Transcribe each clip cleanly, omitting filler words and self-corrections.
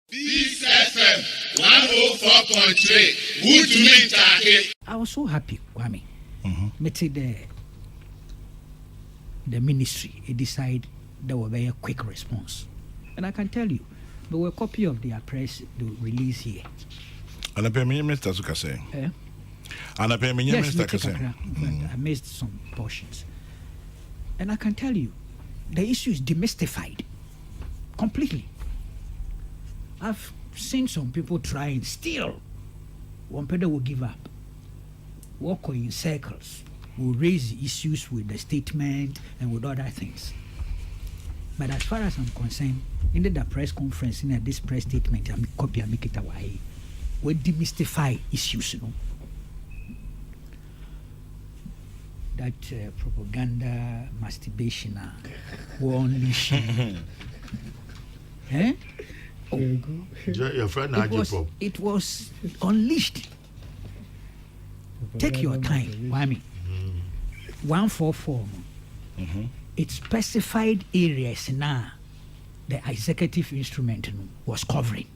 This FM 104.3. Good to meet you. I was so happy, Kwame. Made the ministry decide there will be a quick response, and I can tell you, there were a copy of their press release here. And I pay me, Mr. Sukase. And I pay me, Mr. Kase. I missed some portions, and I can tell you, the issue is demystified completely. I've seen some people trying still. One person will give up, walk in circles, will raise issues with the statement and with other things. But as far as I'm concerned, in the press conference, in this press statement, I'm copy and make it away. We demystify issues, you know. That propaganda, masturbation, war unleashing. Your friend it was unleashed. Take your time, Wami. 144. It specified areas now the executive instrument was covering.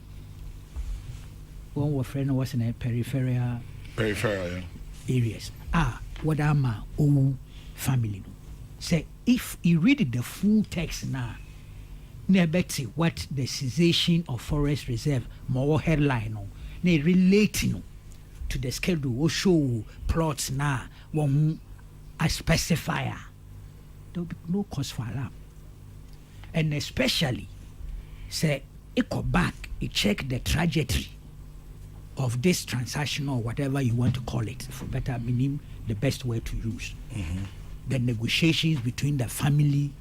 One friend was in a peripheral areas. What am I? Family. Say if you read the full text now. Nebeti what the cessation of forest reserve more headline relating to the schedule or show plots now one a specifier. There will be no cause for alarm. And especially say it go back, it check the trajectory of this transaction or whatever you want to call it, for better meaning the best way to use. The negotiations between the family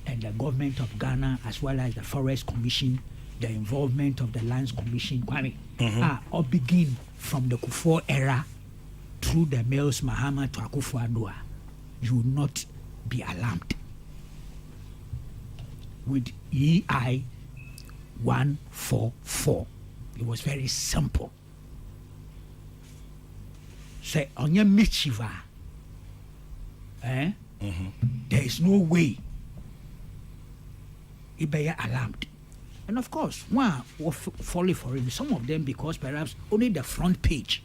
and the government of Ghana, as well as the Forest Commission, the involvement of the Lands Commission, all begin from the Kufuor era through the Males Mahama to Akufo-Addo. You will not be alarmed. With EI 144, it was very simple. Say, on your michiva, there is no way it be alarmed. And of course, one will follow for him. Some of them because perhaps only the front page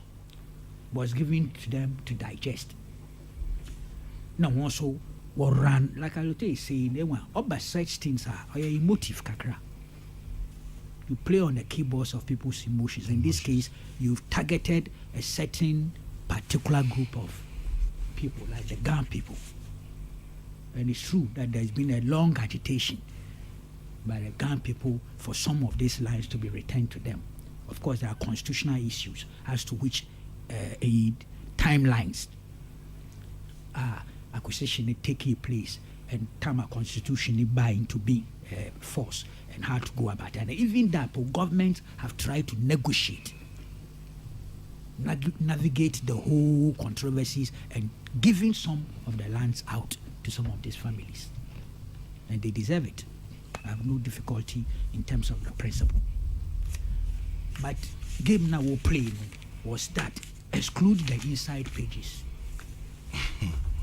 was given to them to digest. Now also will run, like I was saying, they want about such things are emotive kakra. You play on the keyboards of people's emotions. In this case, you've targeted a certain particular group of people, like the Ghana people. And it's true that there's been a long agitation by the Ghana people for some of these lands to be returned to them. Of course, there are constitutional issues as to which timelines acquisition taking place and time a constitution by into being force and how to go about it. And even that, governments have tried to negotiate, navigate the whole controversies and giving some of the lands out to some of these families. And they deserve it. I have no difficulty in terms of the principle. But game now we're playing was that exclude the inside pages,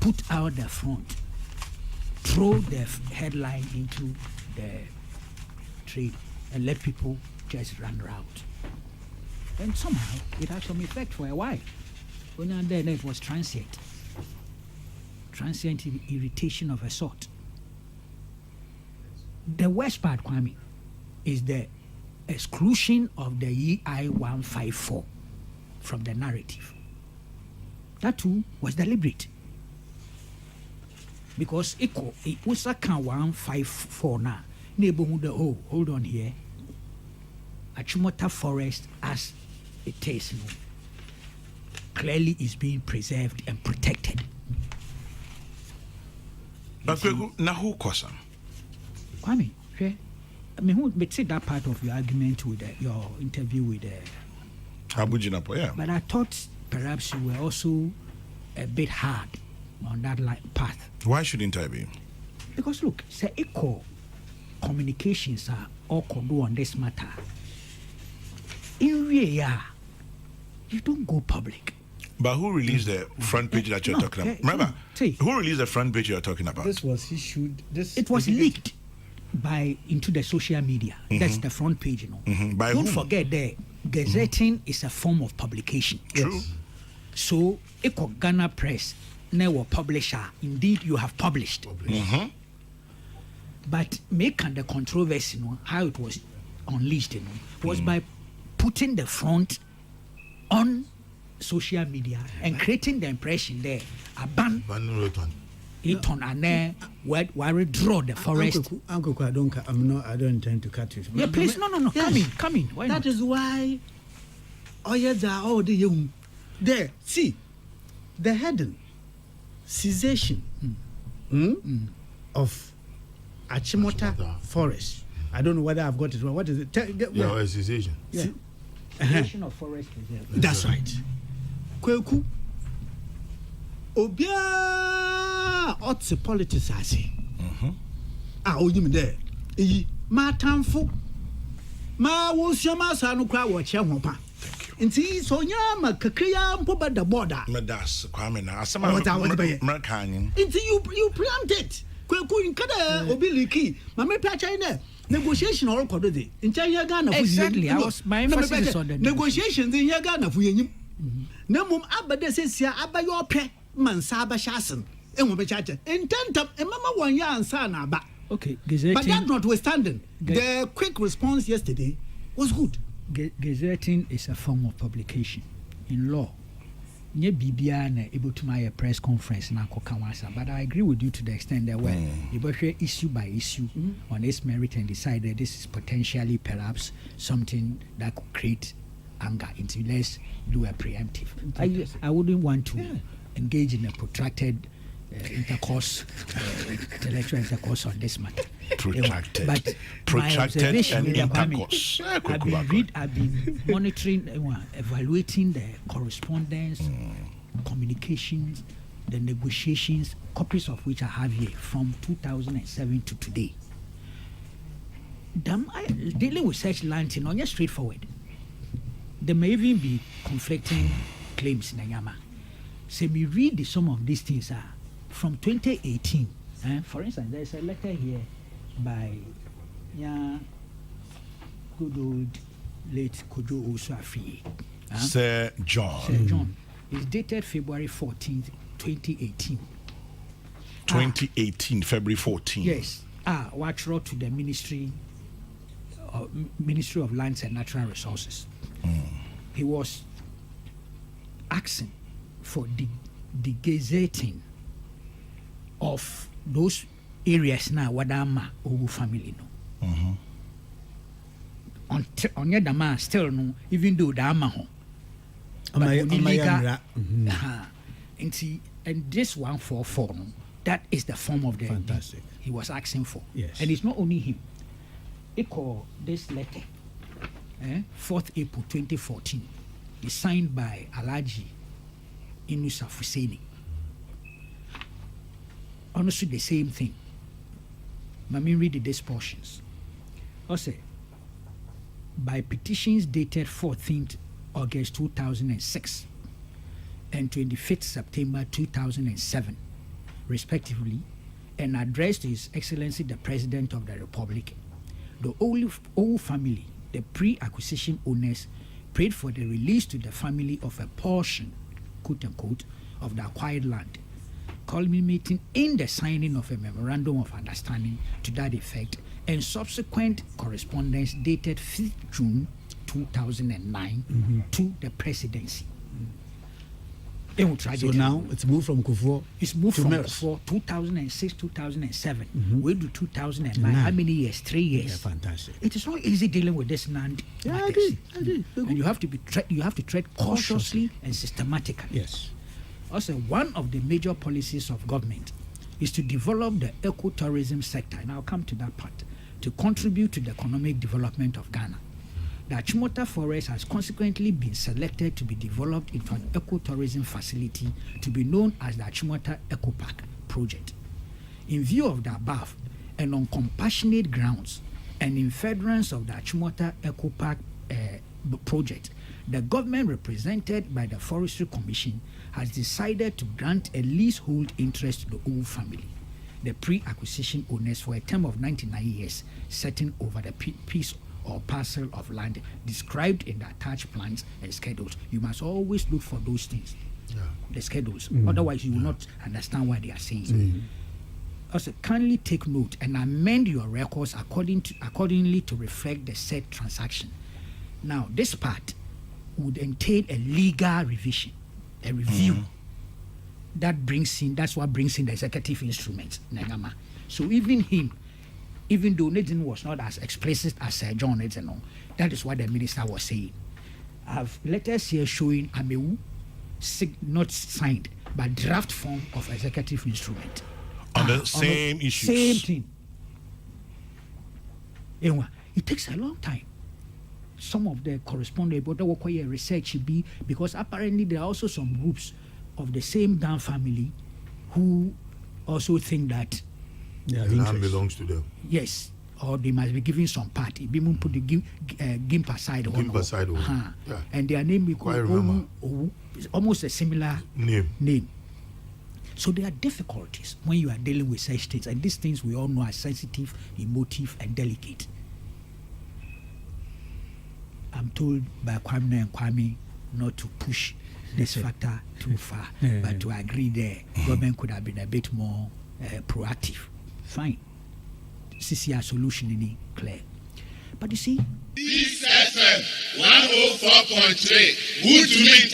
put out the front, throw the headline into the trade, and let people just run around. And somehow it had some effect for a while. When and then it was transient irritation of a sort. The worst part, Kwame, is the exclusion of the EI 154 from the narrative. That too was deliberate. Because it was a 154 now. Neighborhood, hold on here. Achimota forest as it is, clearly is being preserved and protected. But now who caused them? Kwame, who would say that part of your argument with your interview with Abujinapo, yeah. But I thought perhaps you were also a bit hard on that path. Why shouldn't I be? Because look, say equal communications are all could do on this matter. In real, you don't go public. But who released the front page that you're talking about? Remember, who released the front page you're talking about? This was issued. It was leaked. by into the social media. That's the front page, you know. By Don't whom? forget that gazetting is a form of publication. True. So, Eko Ghana Press, now publisher, indeed you have published. But making the controversy, you know, how it was unleashed, you know, was by putting the front on social media and creating the impression there, a ban, it on and where draw the forest. Uncle, I don't intend to cut you. Yeah, please, no. Yes. Come in. Why that not? is why all the young there. See, the heading cessation of Achimota forest. I don't know whether I've got it wrong. What is it? Cessation. Yeah. Cessation of forest reserve. That's right. Kweku. Obia otse politics ase. Oyim there. Eyi ma tamfo. Ma wo siama sa no kra wo che ho pa. Nti so nya ma kakria mpo ba the border. Medas kwame na asema American. Nti you preempt it. Kweku nkada obi liki. Ma me pa China. Negotiation or kodo de. Nti ya Ghana fu. Exactly. My emphasis is on the negotiations in ya Ghana fu yenyim. Na mum abade sesia abayo pe mansa abashasen. Enwo be chacha. Intentam emama wan ya ansa na aba. Okay, gazetting. But that notwithstanding, the quick response yesterday was good. Gazetting is a form of publication. In law, nye bibia na able to my press conference na kokanwasa. But I agree with you to the extent that where you share issue by issue on its merit and decide that this is potentially perhaps something that could create anger. Into let's do a preemptive. I wouldn't want to engage in a protracted intercourse, intellectual intercourse on this matter. Protracted. But protracted and intercourse. I've been monitoring, evaluating the correspondence, communications, the negotiations, copies of which I have here from 2007 to today. Dealing with such lines, not straightforward. There may even be conflicting claims in Nanyama. So we read some of these things from 2018. For instance, there's a letter here by good old late Kojo Osuafi. Sir John. Sir John. It's dated February 14th, 2018. 2018, February 14th. Yes. What wrote to the Ministry of Lands and Natural Resources. He was asking for the gazetting of those areas now Wadama Owu family no. On your dama still no, even though Dama ho. And this 144 no, that is the form of the fantastic he was asking for. Yes. And it's not only him. He called this letter 4th April 2014 is signed by Alhaji Inusa Fuseni. Honestly, the same thing. Mami read these portions. Also, by petitions dated 14th August 2006 and 25th September 2007, respectively, and addressed to His Excellency the President of the Republic, the Owu family, the pre-acquisition owners, prayed for the release to the family of a portion, quote unquote, of the acquired land, culminating in the signing of a memorandum of understanding to that effect and subsequent correspondence dated 5th June 2009 to the presidency. So now it's moved from Kufuor. It's moved from MERS. Kufuor 2006, 2007. We do 2009. How many years? 3 years. Yeah, fantastic. It is not easy dealing with this land. Yeah, I matters. agree. And you have to tread cautiously and systematically. Yes. Also, one of the major policies of government is to develop the ecotourism sector, and I'll come to that part, to contribute to the economic development of Ghana. The Achimota forest has consequently been selected to be developed into an ecotourism facility to be known as the Achimota Eco Park project. In view of the above, and on compassionate grounds, and in furtherance of the Achimota Eco Park project, the government represented by the Forestry Commission has decided to grant a leasehold interest to the Owu family. the pre-acquisition owners for a term of 99 years, setting over the piece or parcel of land described in the attached plans and schedules. You must always look for those things, the schedules. Otherwise, you will not understand what they are saying. Also, kindly take note and amend your records accordingly to reflect the said transaction. Now, this part would entail a legal revision, a review. That's what brings in the executive instruments. So even though Nathan was not as explicit as Sir John Nathan, that is what the minister was saying. I have letters here showing Amewu not signed, but draft form of executive instrument. On the same issues. Same thing. It takes a long time. Some of the correspondent but work research should be, because apparently there are also some groups of the same damn family who also think that the land belongs to them. Yes, or they must be given some party. Be put the gimp aside. And their name is almost a similar name. So there are difficulties when you are dealing with such things, and these things we all know are sensitive, emotive, and delicate. I'm told by Kwame and Kwame not to push this factor too far, but to agree there, government could have been a bit more proactive. Fine. CCR solution in clear. But you see, this FM 104.3, good to meet